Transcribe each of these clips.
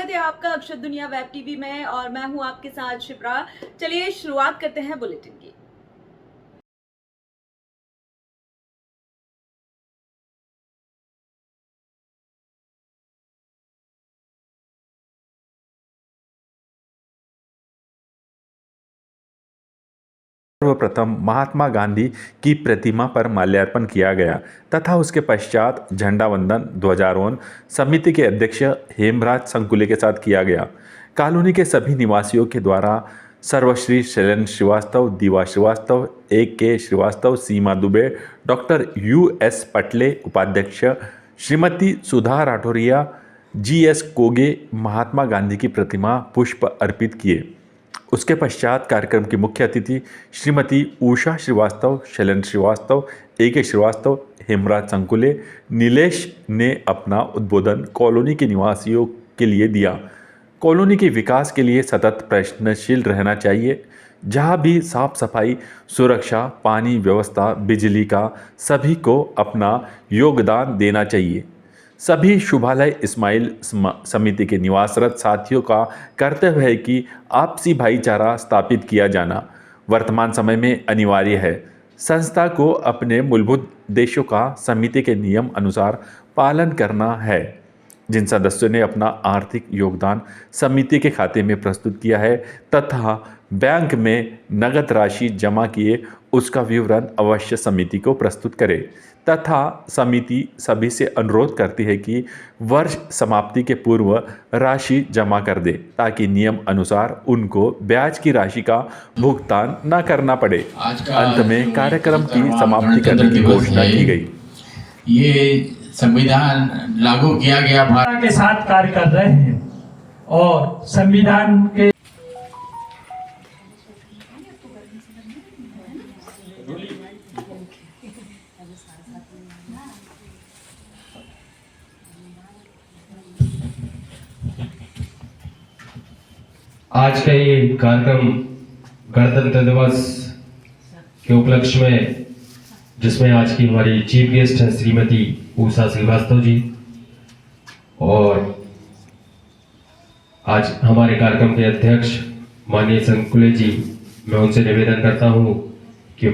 स्वागत है आपका अक्षत दुनिया वेब टीवी में और मैं हूं आपके साथ शिप्रा। चलिए शुरुआत करते हैं बुलेटिन की। सर्वप्रथम महात्मा गांधी की प्रतिमा पर माल्यार्पण किया गया तथा उसके पश्चात झंडा वंदन ध्वजारोहण समिति के अध्यक्ष हेमराज संकुले के साथ किया गया। कॉलोनी के सभी निवासियों के द्वारा सर्वश्री शैलन श्रीवास्तव, दीवा श्रीवास्तव, A.K. श्रीवास्तव, सीमा दुबे, डॉक्टर U.S. पटले उपाध्यक्ष, श्रीमती सुधा राठौरिया, G.S. कोगे महात्मा गांधी की प्रतिमा पुष्प अर्पित किए। उसके पश्चात कार्यक्रम की मुख्य अतिथि श्रीमती उषा श्रीवास्तव, शैलन श्रीवास्तव, A.K. श्रीवास्तव, हेमराज संकुले, नीलेश ने अपना उद्बोधन कॉलोनी के निवासियों के लिए दिया। कॉलोनी के विकास के लिए सतत प्रयत्नशील रहना चाहिए। जहाँ भी साफ सफाई, सुरक्षा, पानी व्यवस्था, बिजली का सभी को अपना योगदान देना चाहिए। सभी शुभालय इस्माइल समिति के निवासरत साथियों का कर्तव्य है कि आपसी भाईचारा स्थापित किया जाना वर्तमान समय में अनिवार्य है। संस्था को अपने मूलभूत उद्देश्यों का समिति के नियम अनुसार पालन करना है। जिन सदस्यों ने अपना आर्थिक योगदान समिति के खाते में प्रस्तुत किया है तथा बैंक में नगद राशि जमा किए, उसका विवरण अवश्य समिति को प्रस्तुत करें तथा समिति सभी से अनुरोध करती है कि वर्ष समाप्ति के पूर्व राशि जमा कर दे ताकि नियम अनुसार उनको ब्याज की राशि का भुगतान न करना पड़े। अंत में कार्यक्रम की समाप्ति करने की घोषणा की गई। ये संविधान लागू किया गया, भारत के साथ कार्य कर रहे हैं और संविधान के आज का ये कार्यक्रम गणतंत्र दिवस के उपलक्ष्य में, जिसमें आज की हमारी चीफ गेस्ट है श्रीमती उषा श्रीवास्तव जी, और आज हमारे कार्यक्रम के अध्यक्ष माननीय संकुले जी, मैं उनसे निवेदन करता हूं कि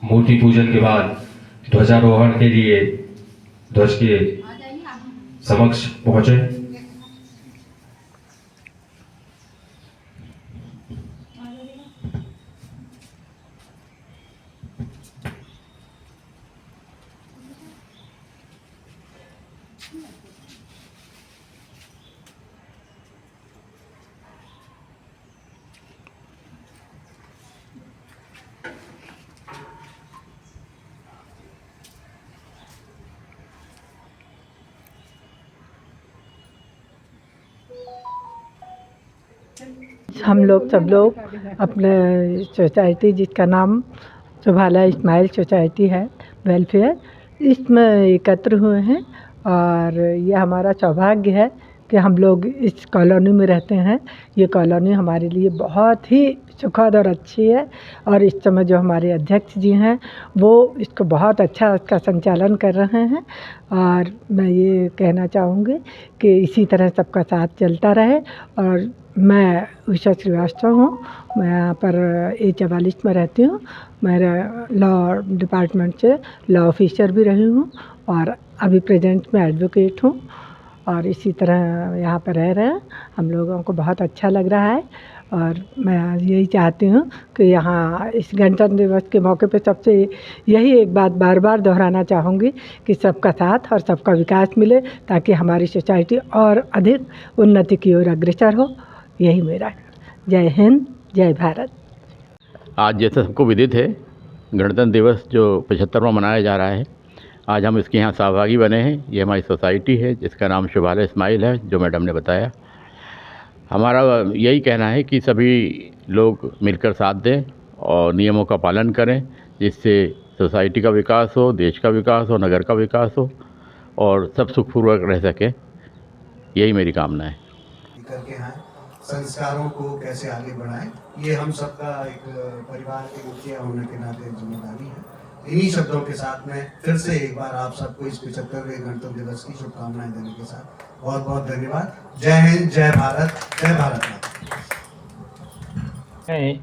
मूर्ति पूजन के बाद ध्वजारोहण के लिए ध्वज के समक्ष पहुंचे। हम लोग सब लोग अपने सोसाइटी, जिसका नाम शुभालय इस्माइल सोसाइटी है वेलफेयर, इसमें एकत्र हुए हैं और यह हमारा सौभाग्य है कि हम लोग इस कॉलोनी में रहते हैं। ये कॉलोनी हमारे लिए बहुत ही सुखद और अच्छी है और इस समय जो हमारे अध्यक्ष जी हैं वो इसको बहुत अच्छा इसका संचालन कर रहे हैं और मैं ये कहना चाहूँगी कि इसी तरह सबका साथ चलता रहे। और मैं उषा श्रीवास्तव हूँ, मैं यहाँ पर A44 में रहती हूँ। मेरा लॉ डिपार्टमेंट से लॉ ऑफिसर भी रही हूँ और अभी प्रेजेंट में एडवोकेट हूँ और इसी तरह यहाँ पर रह रहे हैं। हम लोगों को बहुत अच्छा लग रहा है और मैं यही चाहती हूँ कि यहाँ इस गणतंत्र दिवस के मौके पर सबसे यही एक बात बार बार दोहराना चाहूँगी कि सबका साथ और सबका विकास मिले ताकि हमारी सोसाइटी और अधिक उन्नति की ओर अग्रसर हो। यही मेरा। जय हिंद, जय भारत। आज जैसा सबको विदित है, गणतंत्र दिवस जो 75वां मनाया जा रहा है, आज हम इसके यहाँ सहभागी बने हैं। ये हमारी सोसाइटी है जिसका नाम शुभालय इस्माइल है, जो मैडम ने बताया। हमारा यही कहना है कि सभी लोग मिलकर साथ दें और नियमों का पालन करें, जिससे सोसाइटी का विकास हो, देश का विकास हो, नगर का विकास हो और सब सुखपूर्वक रह सके। यही मेरी कामना है। करके हैं संस्कारों को कैसे आगे बढ़ाएं, ये हम सबका एक परिवार के मुखिया होने के नाते जिम्मेदारी है। इन्हीं शब्दों के साथ में फिर से एक बार आप सबको इस 75वें गणतंत्र दिवस की शुभकामनाएं देने के साथ बहुत बहुत धन्यवाद। जय हिंद, जय भारत, जय भारत माता। मैं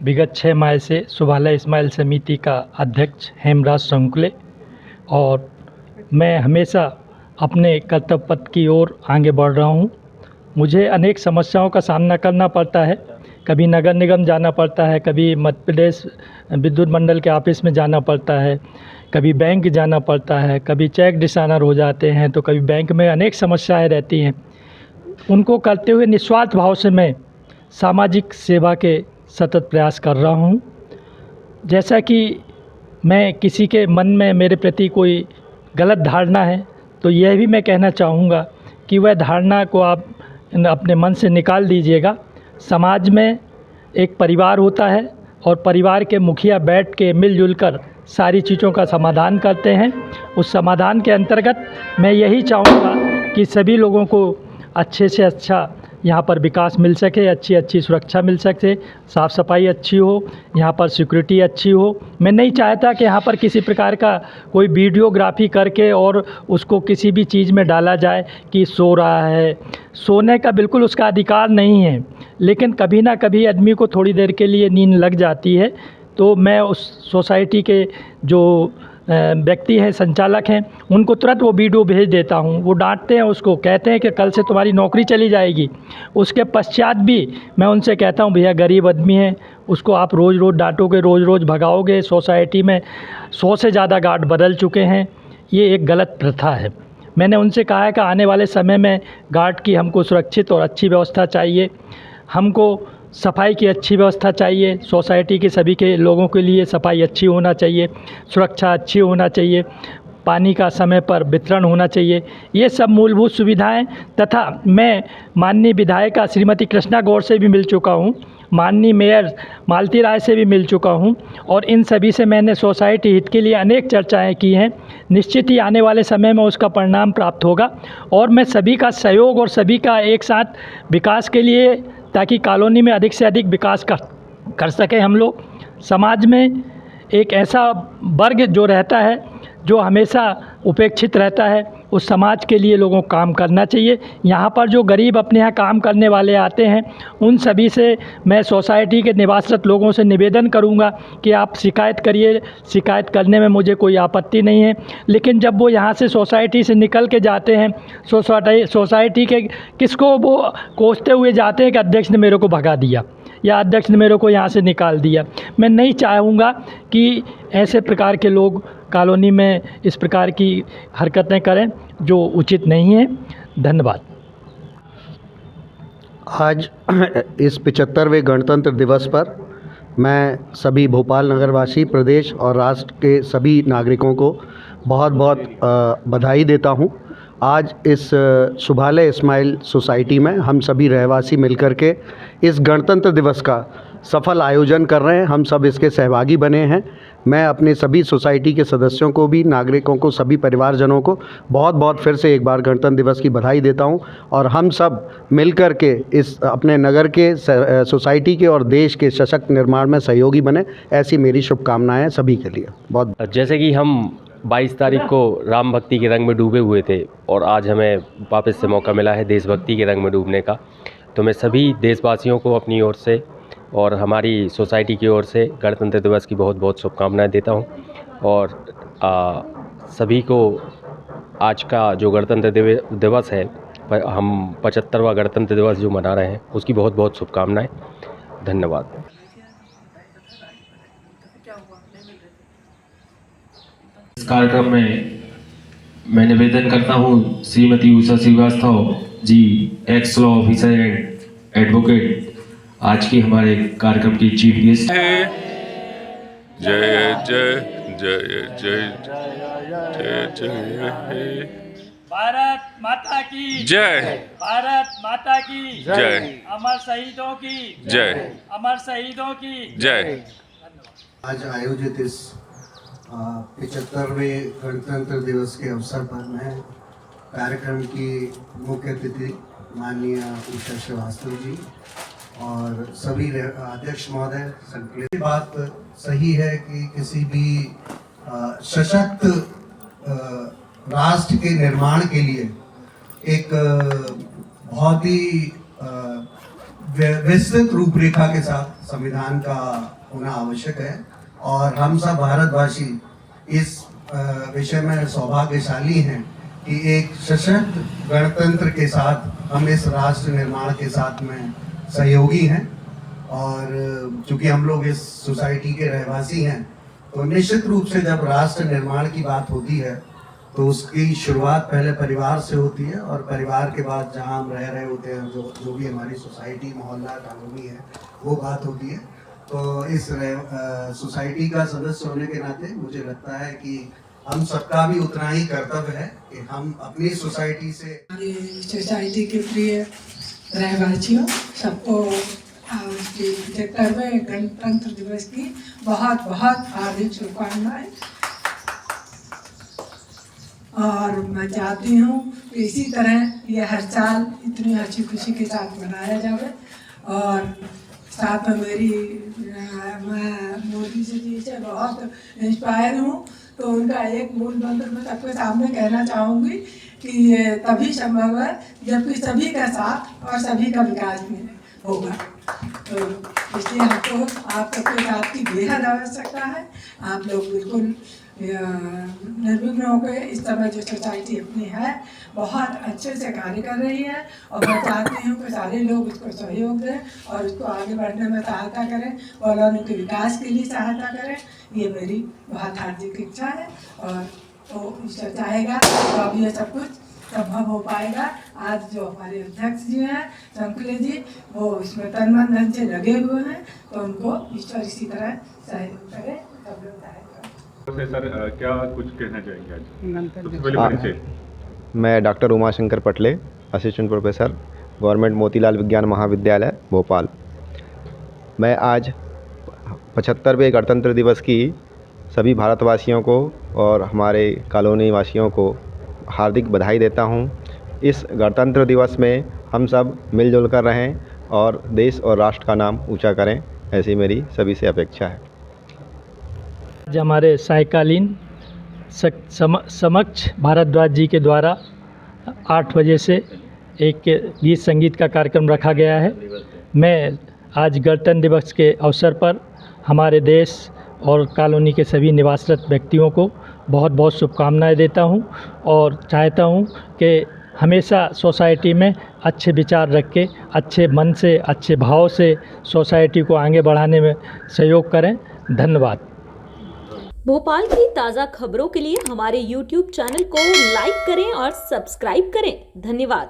विगत 6 माह से सुभाला इस्माइल समिति का अध्यक्ष हेमराज संकुले, और मैं हमेशा अपने कर्तव्य पथ की ओर आगे बढ़ रहा हूँ। मुझे अनेक समस्याओं का सामना करना पड़ता है। कभी नगर निगम जाना पड़ता है, कभी मध्य प्रदेश विद्युत मंडल के ऑफिस में जाना पड़ता है, कभी बैंक जाना पड़ता है, कभी चेक डिसऑनर हो जाते हैं, तो कभी बैंक में अनेक समस्याएं रहती हैं। उनको करते हुए निस्वार्थ भाव से मैं सामाजिक सेवा के सतत प्रयास कर रहा हूँ। जैसा कि मैं किसी के मन में मेरे प्रति कोई गलत धारणा है, तो यह भी मैं कहना चाहूँगा कि वह धारणा को आप अपने मन से निकाल दीजिएगा। समाज में एक परिवार होता है और परिवार के मुखिया बैठ के मिलजुल कर सारी चीज़ों का समाधान करते हैं। उस समाधान के अंतर्गत मैं यही चाहूँगा कि सभी लोगों को अच्छे से अच्छा यहाँ पर विकास मिल सके, अच्छी सुरक्षा मिल सके, साफ़ सफाई अच्छी हो, यहाँ पर सिक्योरिटी अच्छी हो। मैं नहीं चाहता कि यहाँ पर किसी प्रकार का कोई वीडियोग्राफी करके और उसको किसी भी चीज़ में डाला जाए कि सो रहा है। सोने का बिल्कुल उसका अधिकार नहीं है, लेकिन कभी ना कभी आदमी को थोड़ी देर के लिए नींद लग जाती है। तो मैं उस सोसाइटी के जो व्यक्ति हैं, संचालक हैं, उनको तुरंत वो वीडियो भेज देता हूँ। वो डांटते हैं, उसको कहते हैं कि कल से तुम्हारी नौकरी चली जाएगी। उसके पश्चात भी मैं उनसे कहता हूँ, भैया गरीब आदमी है, उसको आप रोज़ रोज़ डांटोगे, रोज़ रोज़ भगाओगे। सोसाइटी में 100 से ज़्यादा गार्ड बदल चुके हैं। ये एक गलत प्रथा है। मैंने उनसे कहा है कि आने वाले समय में गार्ड की हमको सुरक्षित और अच्छी व्यवस्था चाहिए, हमको सफाई की अच्छी व्यवस्था चाहिए, सोसाइटी के सभी के लोगों के लिए सफाई अच्छी होना चाहिए, सुरक्षा अच्छी होना चाहिए, पानी का समय पर वितरण होना चाहिए। ये सब मूलभूत सुविधाएं। तथा मैं माननीय विधायिका श्रीमती कृष्णा गौड़ से भी मिल चुका हूँ, माननीय मेयर मालती राय से भी मिल चुका हूँ, और इन सभी से मैंने सोसाइटी हित के लिए अनेक चर्चाएं की हैं। निश्चित ही आने वाले समय में उसका परिणाम प्राप्त होगा, और मैं सभी का सहयोग और सभी का एक साथ विकास के लिए, ताकि कॉलोनी में अधिक से अधिक विकास कर सकें हम लोग। समाज में एक ऐसा वर्ग जो रहता है, जो हमेशा उपेक्षित रहता है, उस समाज के लिए लोगों को काम करना चाहिए। यहाँ पर जो गरीब अपने यहाँ काम करने वाले आते हैं, उन सभी से मैं सोसाइटी के निवासरत लोगों से निवेदन करूँगा कि आप शिकायत करिए, शिकायत करने में मुझे कोई आपत्ति नहीं है। लेकिन जब वो यहाँ से सोसाइटी से निकल के जाते हैं, सोसाइटी के किसको वो कोसते हुए जाते हैं कि अध्यक्ष ने मेरे को भगा दिया या अध्यक्ष ने मेरे को यहाँ से निकाल दिया। मैं नहीं चाहूँगा कि ऐसे प्रकार के लोग कॉलोनी में इस प्रकार की हरकतें करें जो उचित नहीं है। धन्यवाद। आज इस 75वें गणतंत्र दिवस पर मैं सभी भोपाल नगरवासी, प्रदेश और राष्ट्र के सभी नागरिकों को बहुत बहुत बधाई देता हूं। आज इस सुभाला इस्माइल सोसाइटी में हम सभी रहवासी मिलकर के इस गणतंत्र दिवस का सफल आयोजन कर रहे हैं। हम सब इसके सहभागी बने हैं। मैं अपने सभी सोसाइटी के सदस्यों को भी, नागरिकों को, सभी परिवारजनों को बहुत बहुत फिर से एक बार गणतंत्र दिवस की बधाई देता हूं। और हम सब मिलकर के इस अपने नगर के, सोसाइटी के और देश के सशक्त निर्माण में सहयोगी बने, ऐसी मेरी शुभकामनाएं सभी के लिए। बहुत जैसे कि हम 22 तारीख को राम भक्ति के रंग में डूबे हुए थे, और आज हमें वापस से मौका मिला है देशभक्ति के रंग में डूबने का, तो मैं सभी देशवासियों को अपनी ओर से और हमारी सोसाइटी की ओर से गणतंत्र दिवस की बहुत बहुत शुभकामनाएं देता हूं। और सभी को आज का जो गणतंत्र दिवस है, हम 75वां गणतंत्र दिवस जो मना रहे हैं, उसकी बहुत बहुत शुभकामनाएं। धन्यवाद। इस कार्यक्रम में मैं निवेदन करता हूं Shrimati Usha Srivastava ji, ex law officer and advocate, आज की हमारे कार्यक्रम की चीफ गेस्ट है। जय जय जय जय जय जय भारत माता की जय, भारत माता की जय, अमर शहीदों की जय, अमर शहीदों की जय। आज आयोजित इस 75वें गणतंत्र दिवस के अवसर पर मैं कार्यक्रम की मुख्य अतिथि माननीय उषा श्रीवास्तव जी और सभी अध्यक्ष महोदय, संकलित बात सही है कि किसी भी सशक्त राष्ट्र के निर्माण के लिए एक बहुत ही विस्तृत रूपरेखा के साथ संविधान का होना आवश्यक है। और हम सब भारतवासी इस विषय में सौभाग्यशाली हैं कि एक सशक्त गणतंत्र के साथ हम इस राष्ट्र निर्माण के साथ में सहयोगी हैं। और चूंकि हम लोग इस सोसाइटी के रहवासी हैं, तो निश्चित रूप से जब राष्ट्र निर्माण की बात होती है तो उसकी शुरुआत पहले परिवार से होती है, और परिवार के बाद जहां हम रह रहे होते हैं, जो भी हमारी सोसाइटी, मोहल्ला, कॉलोनी है, वो बात होती है। तो इस सोसाइटी का सदस्य होने के नाते मुझे लगता है कि हम सबका भी उतना ही कर्तव्य है कि हम अपनी सोसाइटी से, सोसाइटी के प्रिय रहवासियों सबको 75वें गणतंत्र दिवस की बहुत बहुत हार्दिक शुभकामनाएं। और मैं चाहती हूँ कि इसी तरह ये हर साल इतनी हंसी खुशी के साथ मनाया जाए। और साथ में मैं मोदी जी से बहुत इंस्पायर हूँ, तो उनका एक मूल मंत्र मैं सबके सामने कहना चाहूँगी कि ये तभी संभव है जबकि सभी का साथ और सभी का विकास होगा। तो इसलिए हमको आप सबके साथ की बेहद आवश्यकता है। आप लोग बिल्कुल निर्विघ्न होकर इस समय जो सोसाइटी अपनी है बहुत अच्छे से कार्य कर रही है, और मैं चाहती हूँ कि सारे लोग इसको सहयोग दें और इसको आगे बढ़ने में सहायता करें और उनके विकास के लिए सहायता करें। ये मेरी बहुत हार्दिक इच्छा है, और तो ईश्वर चाहेगा तो अब ये सब कुछ संभव हो पाएगा। आज जो हमारे अध्यक्ष जी हैं संकुले जी, वो इसमें तन मन धन से लगे हुए हैं, तो उनको ईश्वर इसी तरह सहयोग करें। सब लोग सर क्या कुछ कहना चाहेंगे आज? सबसे पहले परिचय। मैं डॉक्टर उमाशंकर पटले, असिस्टेंट प्रोफेसर, गवर्नमेंट मोतीलाल विज्ञान महाविद्यालय भोपाल। मैं आज 75वें गणतंत्र दिवस की सभी भारतवासियों को और हमारे कॉलोनी वासियों को हार्दिक बधाई देता हूं। इस गणतंत्र दिवस में हम सब मिलजुल कर रहें और देश और राष्ट्र का नाम ऊंचा करें, ऐसी मेरी सभी से अपेक्षा है। आज हमारे सायकालीन समक्ष भारद्वाज जी के द्वारा 8 बजे से एक गीत संगीत का कार्यक्रम रखा गया है। मैं आज गणतंत्र दिवस के अवसर पर हमारे देश और कॉलोनी के सभी निवासरत व्यक्तियों को बहुत बहुत शुभकामनाएं देता हूं, और चाहता हूं कि हमेशा सोसाइटी में अच्छे विचार रख के, अच्छे मन से, अच्छे भाव से सोसाइटी को आगे बढ़ाने में सहयोग करें। धन्यवाद। भोपाल की ताज़ा खबरों के लिए हमारे YouTube चैनल को लाइक करें और सब्सक्राइब करें। धन्यवाद।